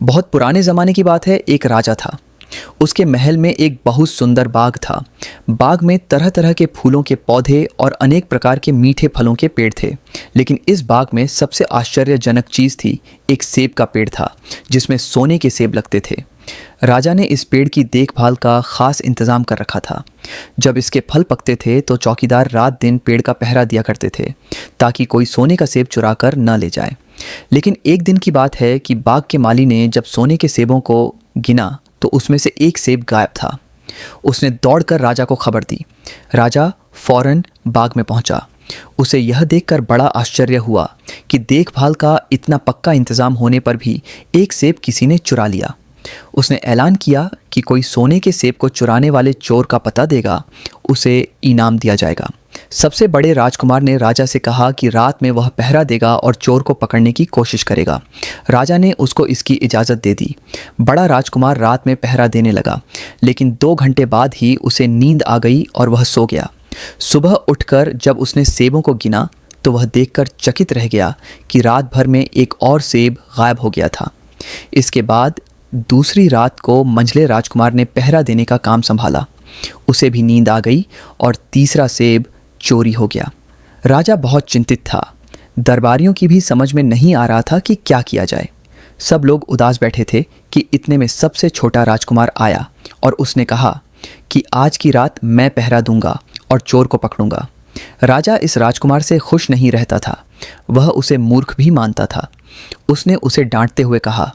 बहुत पुराने ज़माने की बात है। एक राजा था। उसके महल में एक बहुत सुंदर बाग था। बाग में तरह तरह के फूलों के पौधे और अनेक प्रकार के मीठे फलों के पेड़ थे। लेकिन इस बाग में सबसे आश्चर्यजनक चीज़ थी, एक सेब का पेड़ था जिसमें सोने के सेब लगते थे। राजा ने इस पेड़ की देखभाल का खास इंतज़ाम कर रखा था। जब इसके फल पकते थे तो चौकीदार रात दिन पेड़ का पहरा दिया करते थे ताकि कोई सोने का सेब चुरा कर न ले जाए। लेकिन एक दिन की बात है कि बाग के माली ने जब सोने के सेबों को गिना तो उसमें से एक सेब गायब था। उसने दौड़कर राजा को खबर दी। राजा फौरन बाग में पहुंचा। उसे यह देखकर बड़ा आश्चर्य हुआ कि देखभाल का इतना पक्का इंतज़ाम होने पर भी एक सेब किसी ने चुरा लिया। उसने ऐलान किया कि कोई सोने के सेब को चुराने वाले चोर का पता देगा, उसे इनाम दिया जाएगा। सबसे बड़े राजकुमार ने राजा से कहा कि रात में वह पहरा देगा और चोर को पकड़ने की कोशिश करेगा। राजा ने उसको इसकी इजाज़त दे दी। बड़ा राजकुमार रात में पहरा देने लगा, लेकिन 2 घंटे बाद ही उसे नींद आ गई और वह सो गया। सुबह उठकर जब उसने सेबों को गिना तो वह देखकर चकित रह गया कि रात भर में एक और सेब गायब हो गया था। इसके बाद दूसरी रात को मंझले राजकुमार ने पहरा देने का काम संभाला। उसे भी नींद आ गई और तीसरा सेब चोरी हो गया। राजा बहुत चिंतित था। दरबारियों की भी समझ में नहीं आ रहा था कि क्या किया जाए। सब लोग उदास बैठे थे कि इतने में सबसे छोटा राजकुमार आया और उसने कहा कि आज की रात मैं पहरा दूंगा और चोर को पकड़ूंगा। राजा इस राजकुमार से खुश नहीं रहता था। वह उसे मूर्ख भी मानता था। उसने उसे डांटते हुए कहा,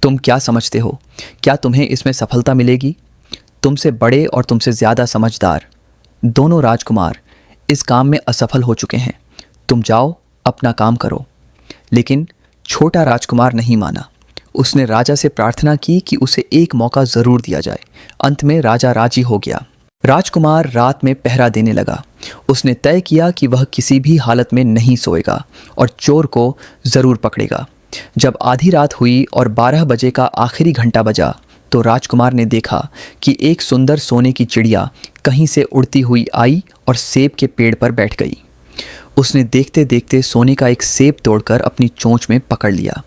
तुम क्या समझते हो? क्या तुम्हें इसमें सफलता मिलेगी? तुमसे बड़े और तुमसे ज़्यादा समझदार दोनों राजकुमार इस काम में असफल हो चुके हैं। तुम जाओ, अपना काम करो। लेकिन छोटा राजकुमार नहीं माना। उसने राजा से प्रार्थना की कि उसे एक मौका ज़रूर दिया जाए। अंत में राजा राजी हो गया। राजकुमार रात में पहरा देने लगा। उसने तय किया कि वह किसी भी हालत में नहीं सोएगा और चोर को ज़रूर पकड़ेगा। जब आधी रात हुई और 12 बजे का आखिरी घंटा बजा तो राजकुमार ने देखा कि एक सुंदर सोने की चिड़िया कहीं से उड़ती हुई आई और सेब के पेड़ पर बैठ गई। उसने देखते देखते सोने का एक सेब तोड़कर अपनी चोंच में पकड़ लिया।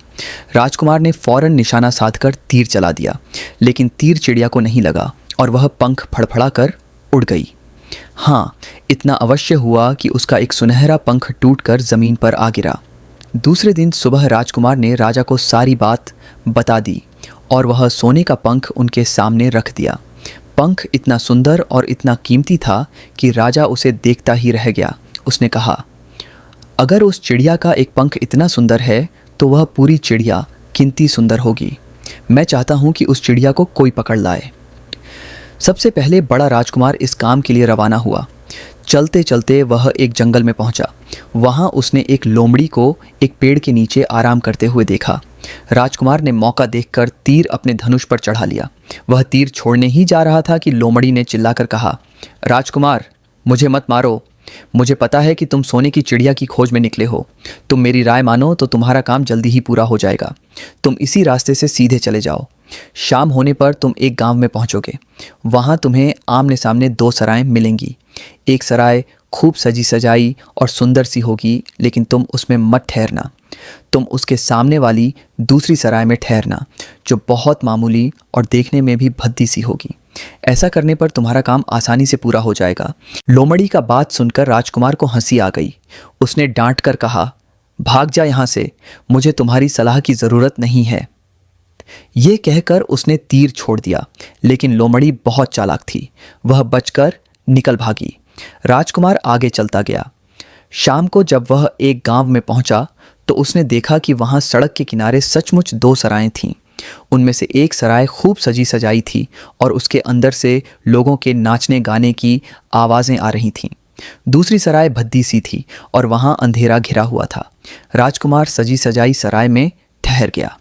राजकुमार ने फौरन निशाना साधकर तीर चला दिया, लेकिन तीर चिड़िया को नहीं लगा और वह पंख फड़फड़ा कर उड़ गई। हाँ, इतना अवश्य हुआ कि उसका एक सुनहरा पंख टूटकर ज़मीन पर आ गिरा। दूसरे दिन सुबह राजकुमार ने राजा को सारी बात बता दी और वह सोने का पंख उनके सामने रख दिया। पंख इतना सुंदर और इतना कीमती था कि राजा उसे देखता ही रह गया। उसने कहा, अगर उस चिड़िया का एक पंख इतना सुंदर है तो वह पूरी चिड़िया कितनी सुंदर होगी। मैं चाहता हूँ कि उस चिड़िया को कोई पकड़ लाए। सबसे पहले बड़ा राजकुमार इस काम के लिए रवाना हुआ। चलते चलते वह एक जंगल में पहुंचा। वहां उसने एक लोमड़ी को एक पेड़ के नीचे आराम करते हुए देखा। राजकुमार ने मौका देखकर तीर अपने धनुष पर चढ़ा लिया। वह तीर छोड़ने ही जा रहा था कि लोमड़ी ने चिल्लाकर कहा, राजकुमार, मुझे मत मारो। मुझे पता है कि तुम सोने की चिड़िया की खोज में निकले हो। तुम मेरी राय मानो तो तुम्हारा काम जल्दी ही पूरा हो जाएगा। तुम इसी रास्ते से सीधे चले जाओ। शाम होने पर तुम एक गांव में पहुंचोगे। वहां तुम्हें आमने सामने 2 सराएं मिलेंगी। एक सराय खूब सजी सजाई और सुंदर सी होगी, लेकिन तुम उसमें मत ठहरना। तुम उसके सामने वाली दूसरी सराय में ठहरना, जो बहुत मामूली और देखने में भी भद्दी सी होगी। ऐसा करने पर तुम्हारा काम आसानी से पूरा हो जाएगा। लोमड़ी का बात सुनकर राजकुमार को हंसी आ गई। उसने डांट कर कहा, भाग जा यहाँ से, मुझे तुम्हारी सलाह की ज़रूरत नहीं है। ये कहकर उसने तीर छोड़ दिया, लेकिन लोमड़ी बहुत चालाक थी। वह बचकर निकल भागी। राजकुमार आगे चलता गया। शाम को जब वह एक गांव में पहुंचा तो उसने देखा कि वहां सड़क के किनारे सचमुच 2 सराएं थीं। उनमें से एक सराय खूब सजी सजाई थी और उसके अंदर से लोगों के नाचने गाने की आवाज़ें आ रही थीं। दूसरी सराय भद्दी सी थी और वहां अंधेरा घिरा हुआ था। राजकुमार सजी सजाई सराय में ठहर गया।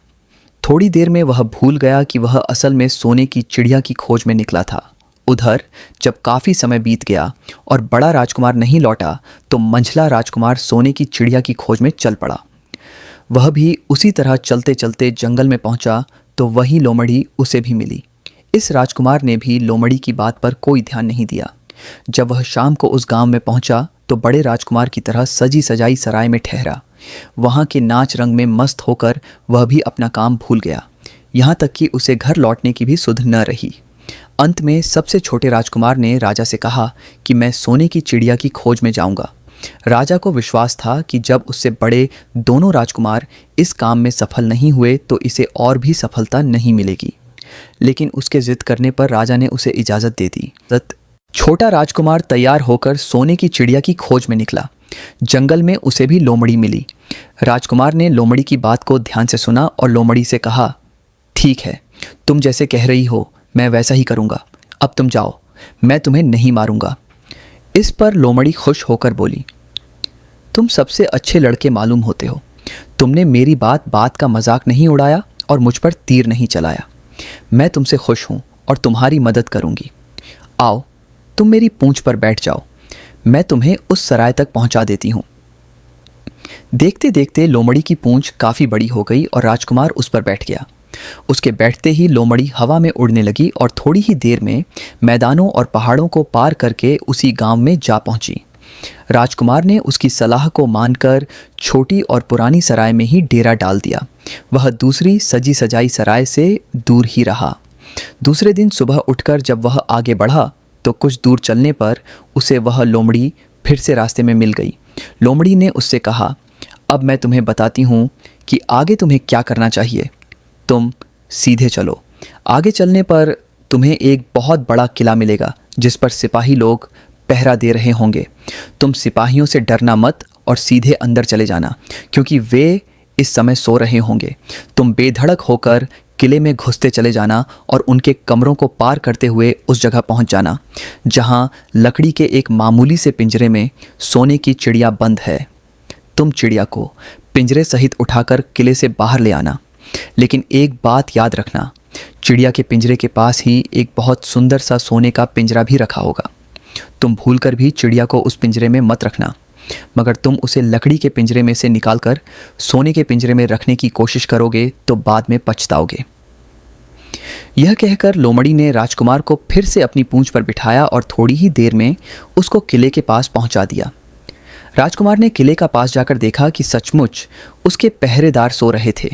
थोड़ी देर में वह भूल गया कि वह असल में सोने की चिड़िया की खोज में निकला था। उधर जब काफ़ी समय बीत गया और बड़ा राजकुमार नहीं लौटा तो मंझला राजकुमार सोने की चिड़िया की खोज में चल पड़ा। वह भी उसी तरह चलते चलते जंगल में पहुंचा तो वही लोमड़ी उसे भी मिली। इस राजकुमार ने भी लोमड़ी की बात पर कोई ध्यान नहीं दिया। जब वह शाम को उस गांव में पहुंचा तो बड़े राजकुमार की तरह सजी सजाई सराय में ठहरा। वहाँ के नाच रंग में मस्त होकर वह भी अपना काम भूल गया। यहाँ तक कि उसे घर लौटने की भी सुध न रही। अंत में सबसे छोटे राजकुमार ने राजा से कहा कि मैं सोने की चिड़िया की खोज में जाऊंगा। राजा को विश्वास था कि जब उससे बड़े दोनों राजकुमार इस काम में सफल नहीं हुए तो इसे और भी सफलता नहीं मिलेगी। लेकिन उसके जिद करने पर राजा ने उसे इजाज़त दे दी। छोटा राजकुमार तैयार होकर सोने की चिड़िया की खोज में निकला। जंगल में उसे भी लोमड़ी मिली। राजकुमार ने लोमड़ी की बात को ध्यान से सुना और लोमड़ी से कहा, ठीक है, तुम जैसे कह रही हो मैं वैसा ही करूँगा। अब तुम जाओ, मैं तुम्हें नहीं मारूंगा। इस पर लोमड़ी खुश होकर बोली, तुम सबसे अच्छे लड़के मालूम होते हो। तुमने मेरी बात का मजाक नहीं उड़ाया और मुझ पर तीर नहीं चलाया। मैं तुमसे खुश हूँ और तुम्हारी मदद करूँगी। आओ, तुम मेरी पूंछ पर बैठ जाओ, मैं तुम्हें उस सराय तक पहुँचा देती हूँ। देखते देखते लोमड़ी की पूंछ काफ़ी बड़ी हो गई और राजकुमार उस पर बैठ गया। उसके बैठते ही लोमड़ी हवा में उड़ने लगी और थोड़ी ही देर में मैदानों और पहाड़ों को पार करके उसी गांव में जा पहुंची। राजकुमार ने उसकी सलाह को मानकर छोटी और पुरानी सराय में ही डेरा डाल दिया। वह दूसरी सजी सजाई सराय से दूर ही रहा। दूसरे दिन सुबह उठकर जब वह आगे बढ़ा तो कुछ दूर चलने पर उसे वह लोमड़ी फिर से रास्ते में मिल गई। लोमड़ी ने उससे कहा, अब मैं तुम्हें बताती हूँ कि आगे तुम्हें क्या करना चाहिए। तुम सीधे चलो। आगे चलने पर तुम्हें एक बहुत बड़ा किला मिलेगा जिस पर सिपाही लोग पहरा दे रहे होंगे। तुम सिपाहियों से डरना मत और सीधे अंदर चले जाना, क्योंकि वे इस समय सो रहे होंगे। तुम बेधड़क होकर किले में घुसते चले जाना और उनके कमरों को पार करते हुए उस जगह पहुंच जाना जहां लकड़ी के एक मामूली से पिंजरे में सोने की चिड़िया बंद है। तुम चिड़िया को पिंजरे सहित उठाकर किले से बाहर ले आना। लेकिन एक बात याद रखना, चिड़िया के पिंजरे के पास ही एक बहुत सुंदर सा सोने का पिंजरा भी रखा होगा। तुम भूलकर भी चिड़िया को उस पिंजरे में मत रखना, मगर तुम उसे लकड़ी के पिंजरे में से निकालकर सोने के पिंजरे में रखने की कोशिश करोगे तो बाद में पछताओगे। यह कहकर लोमड़ी ने राजकुमार को फिर से अपनी पूंछ पर बिठाया और थोड़ी ही देर में उसको किले के पास पहुंचा दिया। राजकुमार ने किले का पास जाकर देखा कि सचमुच उसके पहरेदार सो रहे थे।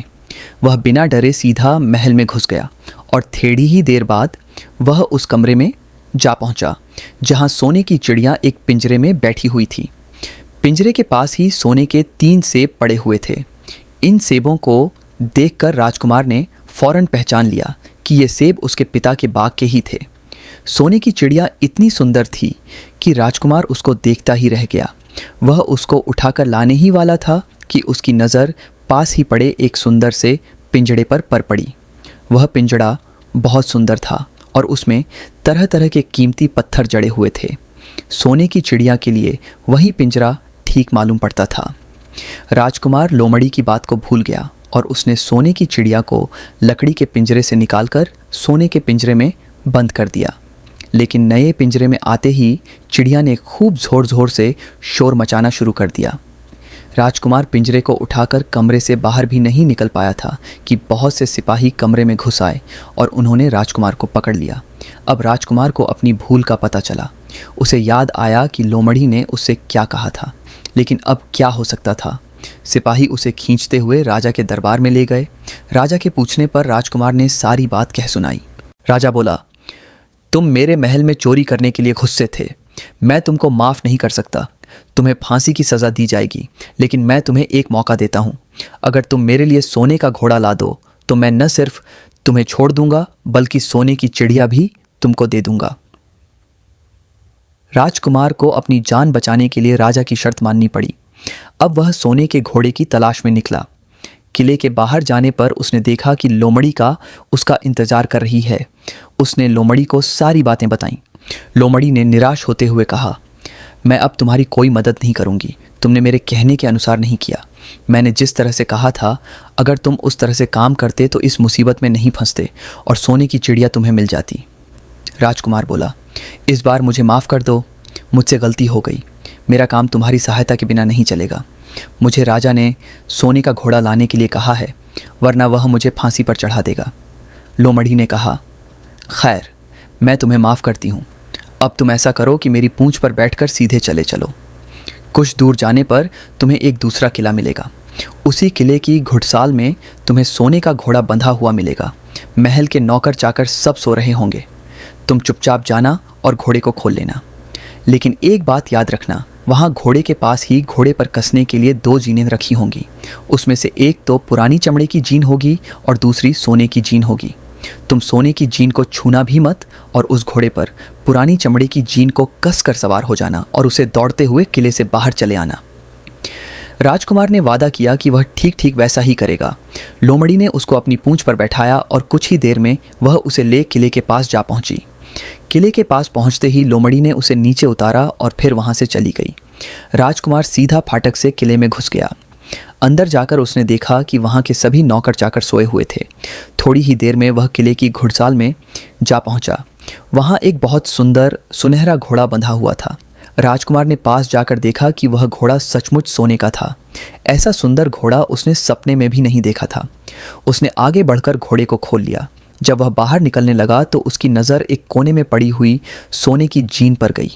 वह बिना डरे सीधा महल में घुस गया और थोड़ी ही देर बाद वह उस कमरे में जा पहुंचा जहां सोने की चिड़िया एक पिंजरे में बैठी हुई थी। पिंजरे के पास ही सोने के 3 सेब पड़े हुए थे। इन सेबों को देखकर राजकुमार ने फौरन पहचान लिया कि ये सेब उसके पिता के बाग के ही थे। सोने की चिड़िया इतनी सुंदर थी कि राजकुमार उसको देखता ही रह गया। वह उसको उठाकर लाने ही वाला था कि उसकी नज़र पास ही पड़े एक सुंदर से पिंजड़े पर पड़ी। वह पिंजड़ा बहुत सुंदर था और उसमें तरह तरह के कीमती पत्थर जड़े हुए थे। सोने की चिड़िया के लिए वही पिंजरा ठीक मालूम पड़ता था। राजकुमार लोमड़ी की बात को भूल गया और उसने सोने की चिड़िया को लकड़ी के पिंजरे से निकालकर सोने के पिंजरे में बंद कर दिया। लेकिन नए पिंजरे में आते ही चिड़िया ने खूब ज़ोर ज़ोर से शोर मचाना शुरू कर दिया। राजकुमार पिंजरे को उठाकर कमरे से बाहर भी नहीं निकल पाया था कि बहुत से सिपाही कमरे में घुस आए और उन्होंने राजकुमार को पकड़ लिया। अब राजकुमार को अपनी भूल का पता चला। उसे याद आया कि लोमड़ी ने उससे क्या कहा था, लेकिन अब क्या हो सकता था। सिपाही उसे खींचते हुए राजा के दरबार में ले गए। राजा के पूछने पर राजकुमार ने सारी बात कह सुनाई। राजा बोला, तुम मेरे महल में चोरी करने के लिए गुस्से थे। मैं तुमको माफ़ नहीं कर सकता। तुम्हें फांसी की सज़ा दी जाएगी, लेकिन मैं तुम्हें एक मौका देता हूँ। अगर तुम मेरे लिए सोने का घोड़ा ला दो तो मैं न सिर्फ तुम्हें छोड़ दूंगा बल्कि सोने की चिड़िया भी तुमको दे दूंगा। राजकुमार को अपनी जान बचाने के लिए राजा की शर्त माननी पड़ी। अब वह सोने के घोड़े की तलाश में निकला। किले के बाहर जाने पर उसने देखा कि लोमड़ी का उसका इंतजार कर रही है। उसने लोमड़ी को सारी बातें बताईं। लोमड़ी ने निराश होते हुए कहा, मैं अब तुम्हारी कोई मदद नहीं करूंगी। तुमने मेरे कहने के अनुसार नहीं किया। मैंने जिस तरह से कहा था, अगर तुम उस तरह से काम करते तो इस मुसीबत में नहीं फंसते और सोने की चिड़िया तुम्हें मिल जाती। राजकुमार बोला, इस बार मुझे माफ़ कर दो, मुझसे गलती हो गई। मेरा काम तुम्हारी सहायता के बिना नहीं चलेगा। मुझे राजा ने सोने का घोड़ा लाने के लिए कहा है, वरना वह मुझे फांसी पर चढ़ा देगा। लोमड़ी ने कहा, खैर, मैं तुम्हें माफ़ करती हूँ। अब तुम ऐसा करो कि मेरी पूंछ पर बैठकर सीधे चले चलो। कुछ दूर जाने पर तुम्हें एक दूसरा किला मिलेगा। उसी किले की घुड़साल में तुम्हें सोने का घोड़ा बंधा हुआ मिलेगा। महल के नौकर चाकर सब सो रहे होंगे। तुम चुपचाप जाना और घोड़े को खोल लेना। लेकिन एक बात याद रखना, वहाँ घोड़े के पास ही घोड़े पर कसने के लिए 2 जीनें रखी होंगी। उसमें से एक तो पुरानी चमड़े की जीन होगी और दूसरी सोने की जीन होगी। तुम सोने की जीन को छूना भी मत और उस घोड़े पर पुरानी चमड़े की जीन को कस कर सवार हो जाना और उसे दौड़ते हुए किले से बाहर चले आना। राजकुमार ने वादा किया कि वह ठीक ठीक वैसा ही करेगा। लोमड़ी ने उसको अपनी पूंछ पर बैठाया और कुछ ही देर में वह उसे ले किले के पास जा पहुंची। किले के पास पहुंचते ही लोमड़ी ने उसे नीचे उतारा और फिर वहां से चली गई। राजकुमार सीधा फाटक से किले में घुस गया। अंदर जाकर उसने देखा कि वहां के सभी नौकर चाकर सोए हुए थे। थोड़ी ही देर में वह किले की घुड़साल में जा पहुंचा। वहां एक बहुत सुंदर सुनहरा घोड़ा बंधा हुआ था। राजकुमार ने पास जाकर देखा कि वह घोड़ा सचमुच सोने का था। ऐसा सुंदर घोड़ा उसने सपने में भी नहीं देखा था। उसने आगे बढ़कर घोड़े को खोल लिया। जब वह बाहर निकलने लगा तो उसकी नज़र एक कोने में पड़ी हुई सोने की जीन पर गई।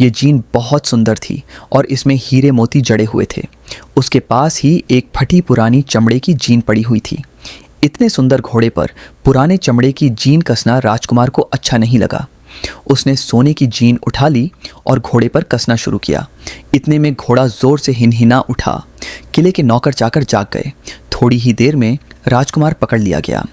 ये जीन बहुत सुंदर थी और इसमें हीरे मोती जड़े हुए थे। उसके पास ही एक फटी पुरानी चमड़े की जीन पड़ी हुई थी। इतने सुंदर घोड़े पर पुराने चमड़े की जीन कसना राजकुमार को अच्छा नहीं लगा। उसने सोने की जीन उठा ली और घोड़े पर कसना शुरू किया। इतने में घोड़ा जोर से हिनहिना उठा। किले के नौकर चाकर जाग गए। थोड़ी ही देर में राजकुमार पकड़ लिया गया।